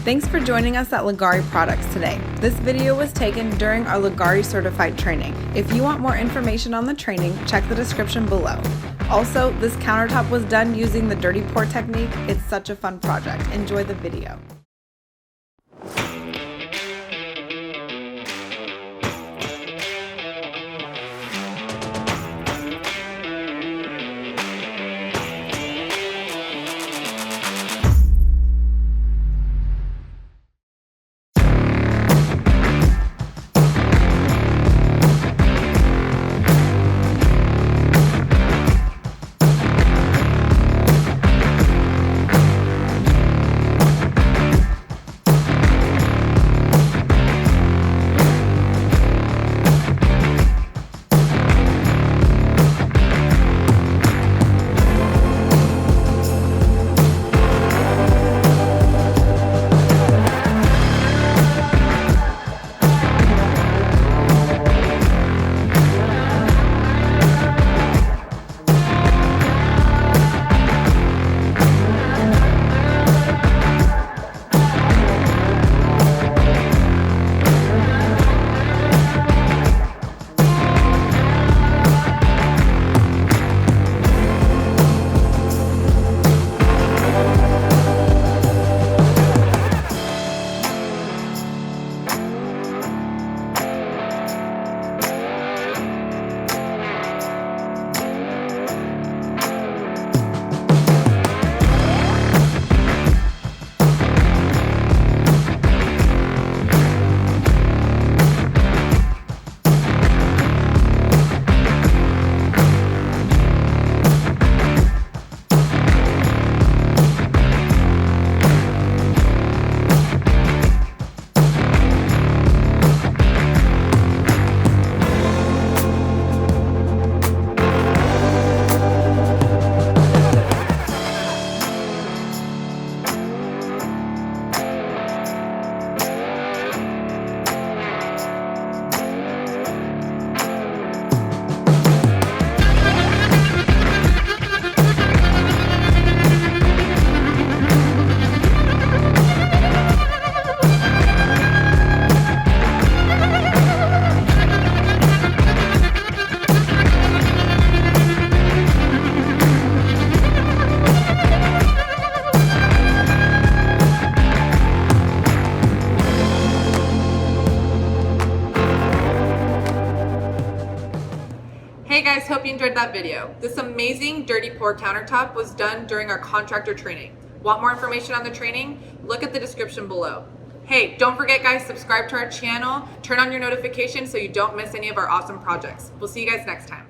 Thanks for joining us at Leggari Products today. This video was taken during our Leggari certified training. If you want more information on the training, check the description below. Also, this countertop was done using the dirty pour technique. It's such a fun project. Enjoy the video. Hey guys, hope you enjoyed that video. This amazing dirty pour countertop was done during our contractor training. Want more information on the training? Look at the description below. Hey, don't forget guys, subscribe to our channel, turn on your notifications so you don't miss any of our awesome projects. We'll see you guys next time.